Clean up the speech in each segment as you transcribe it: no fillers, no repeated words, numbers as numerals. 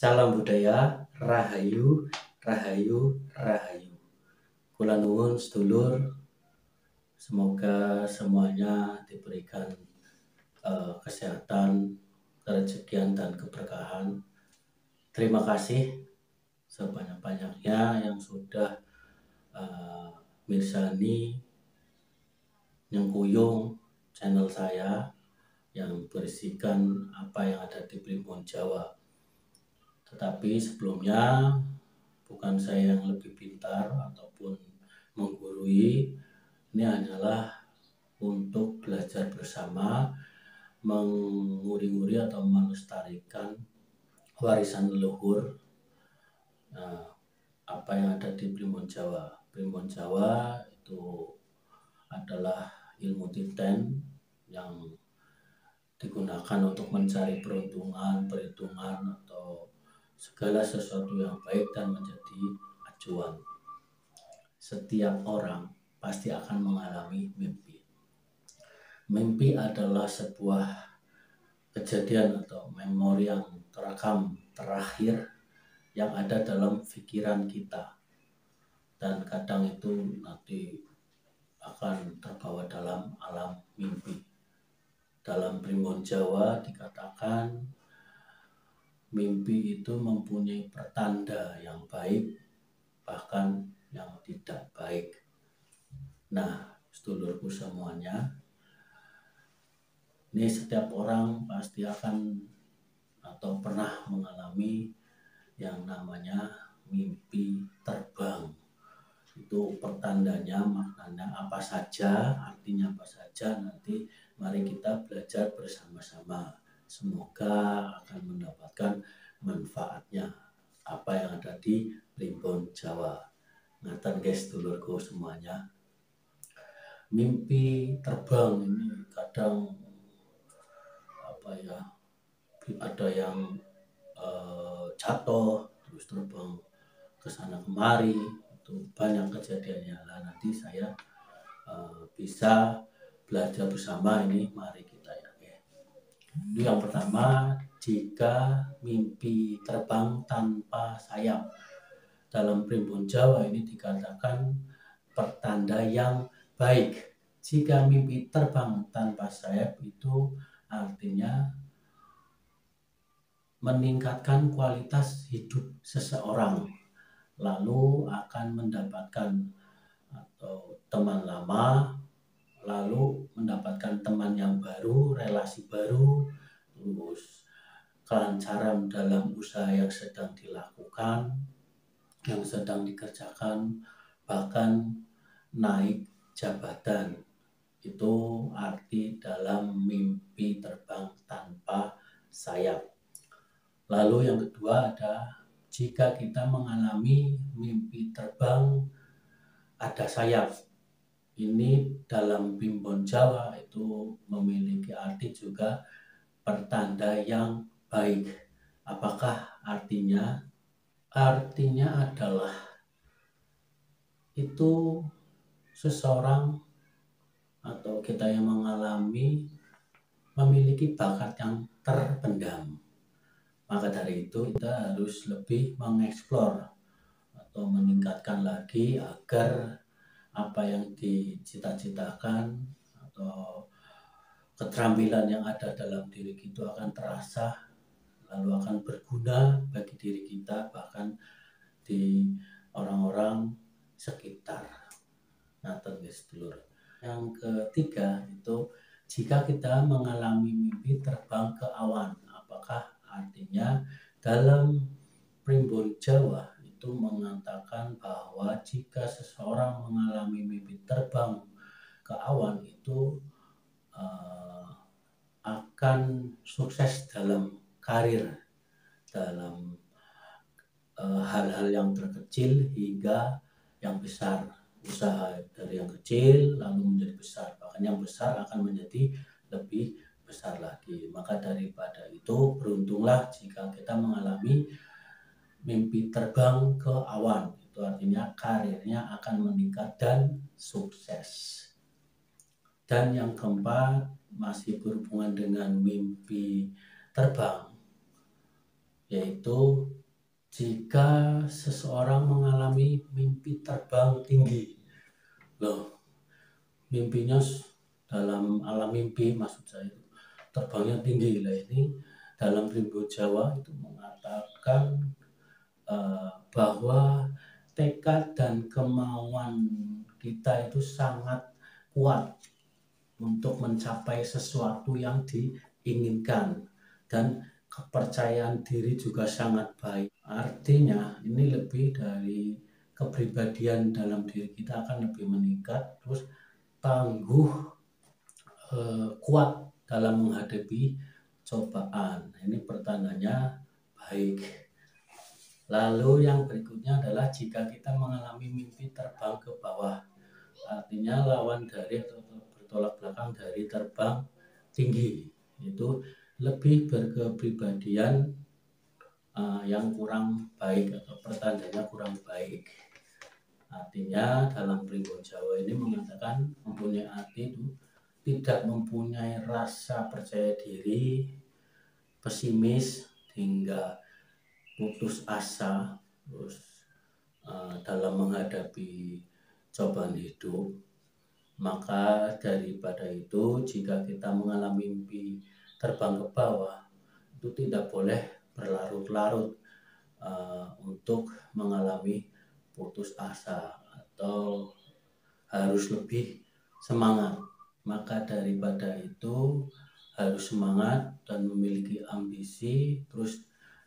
Salam budaya, rahayu, rahayu, rahayu. Kula nuwun sedulur, semoga semuanya diberikan kesehatan, kerezekian dan keberkahan. Terima kasih sebanyak-banyaknya yang sudah mirsani nyengkuyung channel saya yang berisikan apa yang ada di Primbon Jawa. Tetapi sebelumnya bukan saya yang lebih pintar ataupun menggurui, ini hanyalah untuk belajar bersama, menguri-nguri atau melestarikan warisan leluhur apa yang ada di Primbon Jawa. Primbon Jawa itu adalah ilmu titen yang digunakan untuk mencari peruntungan, perhitungan, atau segala sesuatu yang baik dan menjadi acuan. Setiap orang pasti akan mengalami mimpi. Mimpi adalah sebuah kejadian atau memori yang terekam terakhir yang ada dalam pikiran kita, dan kadang itu nanti akan terbawa dalam alam mimpi. Dalam Primbon Jawa dikatakan mimpi itu mempunyai pertanda yang baik, bahkan yang tidak baik. Nah, sedulurku semuanya, ini setiap orang pasti akan atau pernah mengalami yang namanya mimpi terbang. Itu pertandanya, maknanya apa saja, artinya apa saja, nanti mari kita belajar bersama-sama. Semoga akan mendapatkan manfaatnya apa yang ada di Primbon Jawa. Ngaten guys, dulurku semuanya. Mimpi terbang ini kadang ada yang jatuh terus terbang ke sana kemari, itu banyak kejadiannya. Nah, nanti saya bisa belajar bersama ini, mari kita ya. Itu yang pertama, jika mimpi terbang tanpa sayap. Dalam Primbon Jawa ini dikatakan pertanda yang baik. Jika mimpi terbang tanpa sayap itu artinya meningkatkan kualitas hidup seseorang, lalu akan mendapatkan atau teman lama, lalu mendapatkan teman yang baru, relasi baru, terus kelancaran dalam usaha yang sedang dilakukan, yang sedang dikerjakan, bahkan naik jabatan. Itu arti dalam mimpi terbang tanpa sayap. Lalu yang kedua ada jika kita mengalami mimpi terbang ada sayap. Ini dalam Primbon Jawa itu memiliki arti juga pertanda yang baik. Apakah artinya? Artinya adalah itu seseorang atau kita yang mengalami memiliki bakat yang terpendam. Maka dari itu kita harus lebih mengeksplor atau meningkatkan lagi agar apa yang dicita-citakan atau keterampilan yang ada dalam diri kita akan terasa, lalu akan berguna bagi diri kita, bahkan di orang-orang sekitar. Nah, sedulur. Yang ketiga itu jika kita mengalami mimpi terbang ke awan. Apakah artinya? Dalam Primbon Jawa itu mengatakan bahwa jika seseorang mengalami mimpi terbang ke awan itu akan sukses dalam karir, dalam hal-hal yang terkecil hingga yang besar. Usaha dari yang kecil lalu menjadi besar, bahkan yang besar akan menjadi lebih besar lagi. Maka daripada itu beruntunglah jika kita mengalami mimpi terbang ke awan. Itu artinya karirnya akan meningkat dan sukses. Dan yang keempat masih berhubungan dengan mimpi terbang, yaitu jika seseorang mengalami mimpi terbang tinggi. Loh, mimpinya dalam alam mimpi, maksud saya terbangnya tinggi. Lah ini dalam Rimbo Jawa itu mengatakan bahwa tekad dan kemauan kita itu sangat kuat untuk mencapai sesuatu yang diinginkan, dan kepercayaan diri juga sangat baik. Artinya ini lebih dari kepribadian dalam diri kita akan lebih meningkat, terus tangguh, kuat dalam menghadapi cobaan. Ini pertandanya baik. Lalu yang berikutnya adalah jika kita mengalami mimpi terbang ke bawah, artinya lawan dari atau bertolak belakang dari terbang tinggi, itu lebih berkepribadian yang kurang baik atau pertandanya kurang baik. Artinya dalam Rimbo Jawa ini mengatakan mempunyai arti itu tidak mempunyai rasa percaya diri, pesimis hingga putus asa, terus dalam menghadapi cobaan hidup. Maka daripada itu, jika kita mengalami mimpi terbang ke bawah, itu tidak boleh berlarut-larut untuk mengalami putus asa atau harus lebih semangat. Maka daripada itu harus semangat dan memiliki ambisi, terus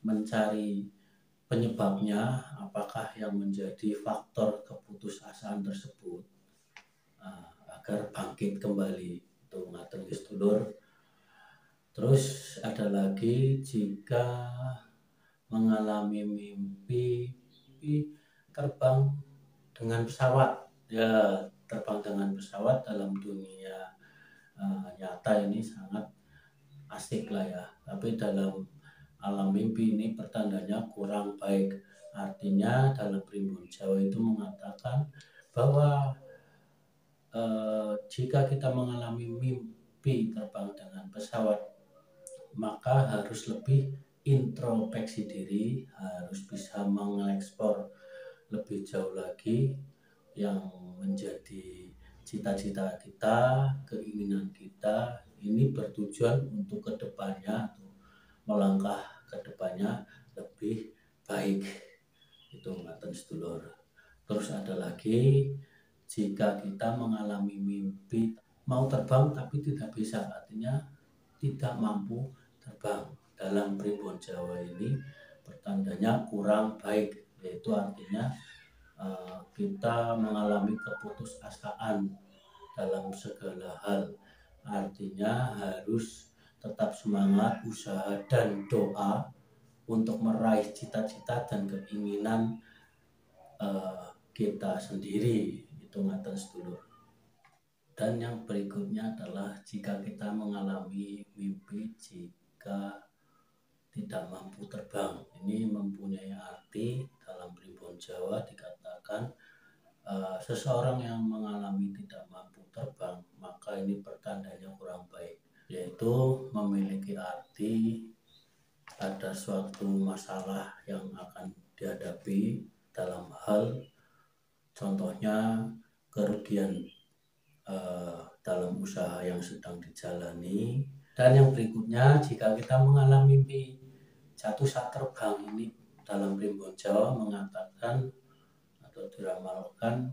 mencari penyebabnya, apakah yang menjadi faktor keputusasaan tersebut, agar bangkit kembali. Itu ngaten guys dulur. Terus ada lagi jika mengalami mimpi terbang dengan pesawat, ya terbang dengan pesawat dalam dunia nyata ini sangat asik lah ya, tapi dalam alam mimpi ini pertandanya kurang baik. Artinya dalam Primbon Jawa itu mengatakan bahwa jika kita mengalami mimpi terbang dengan pesawat, maka harus lebih introspeksi diri, harus bisa mengekspor lebih jauh lagi yang menjadi cita-cita kita, keinginan kita. Ini bertujuan untuk kedepannya, melangkah ke depannya lebih baik. Itu ngaten sedulur. Terus ada lagi jika kita mengalami mimpi mau terbang tapi tidak bisa, artinya tidak mampu terbang. Dalam Primbon Jawa ini pertandanya kurang baik, yaitu artinya kita mengalami keputusasaan dalam segala hal. Artinya harus tetap semangat, usaha dan doa untuk meraih cita-cita dan keinginan kita sendiri. Itu ngaten sedulur. Dan yang berikutnya adalah jika kita mengalami mimpi jika tidak mampu terbang. Ini mempunyai arti dalam Primbon Jawa dikatakan seseorang yang mengalami tidak mampu terbang, maka ini pertandanya kurang baik, yaitu memiliki arti ada suatu masalah yang akan dihadapi dalam hal contohnya kerugian dalam usaha yang sedang dijalani. Dan yang berikutnya, jika kita mengalami mimpi jatuh saat terbang, ini dalam Primbon Jawa mengatakan atau diramalkan,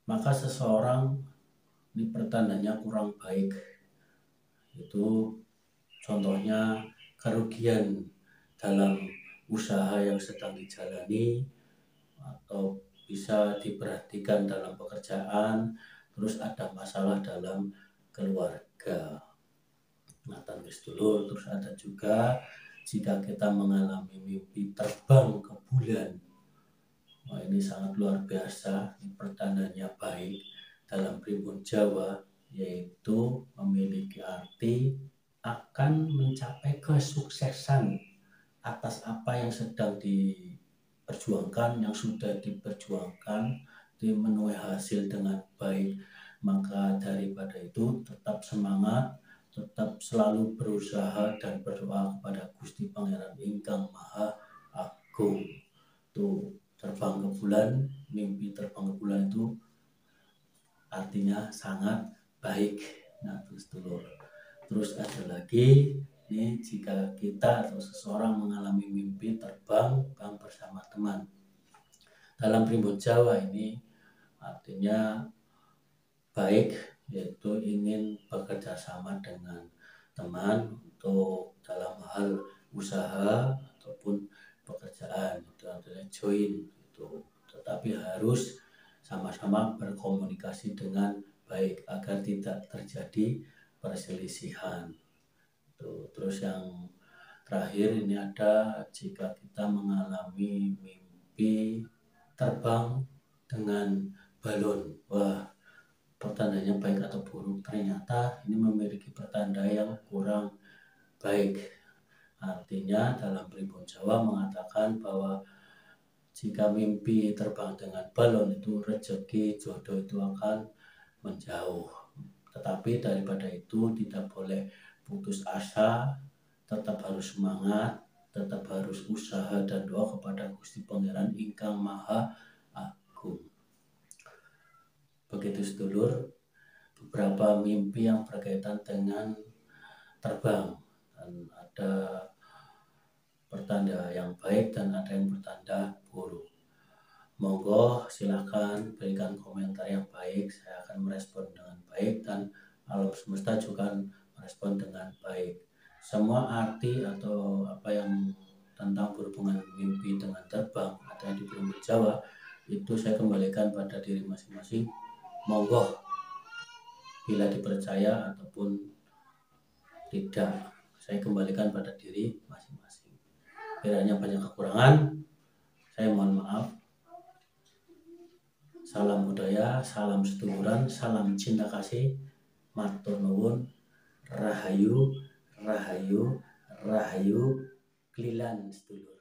maka seseorang ini pertandanya kurang baik. Itu contohnya kerugian dalam usaha yang sedang dijalani, atau bisa diperhatikan dalam pekerjaan, terus ada masalah dalam keluarga. Ngaten wis dulur. Terus ada juga jika kita mengalami mimpi terbang ke bulan. Wah, ini sangat luar biasa, ini pertandanya baik dalam Primbon Jawa, yaitu memiliki arti akan mencapai kesuksesan atas apa yang sedang diperjuangkan, yang sudah diperjuangkan, menuai hasil dengan baik. Maka daripada itu tetap semangat, tetap selalu berusaha dan berdoa kepada Gusti Pangeran ingkang Maha Agung. Tuh, terbang ke bulan, mimpi terbang ke bulan itu artinya sangat baik. Nah, terus ada lagi, ini jika kita atau seseorang mengalami mimpi terbang bersama teman. Dalam primbon Jawa ini artinya baik, yaitu ingin bekerja sama dengan teman untuk dalam hal usaha ataupun pekerjaan, itu artinya join itu. Tetapi harus sama-sama berkomunikasi dengan baik agar tidak terjadi perselisihan. Terus yang terakhir ini ada, jika kita mengalami mimpi terbang dengan balon. Wah, pertandanya baik atau buruk? Ternyata ini memiliki pertanda yang kurang baik. Artinya dalam primbon Jawa mengatakan bahwa jika mimpi terbang dengan balon itu rezeki jodoh itu akan menjauh. Tetapi daripada itu tidak boleh putus asa, tetap harus semangat, tetap harus usaha dan doa kepada Gusti Pangeran ingkang Maha Agung. Begitu sedulur, beberapa mimpi yang berkaitan dengan terbang, dan ada pertanda yang baik dan ada yang bertanda buruk. Monggo silakan berikan komentar yang baik, saya akan merespon dengan baik dan alam semesta juga merespon dengan baik. Semua arti atau apa yang tentang berhubungan mimpi dengan terbang ada di primbon Jawa itu saya kembalikan pada diri masing-masing. Monggo, bila dipercaya ataupun tidak, saya kembalikan pada diri masing-masing. Kiranya banyak kekurangan, saya mohon maaf. Salam budaya, salam seduluran, salam cinta kasih, matur nuwun, rahayu, rahayu, rahayu, klilan sedulur.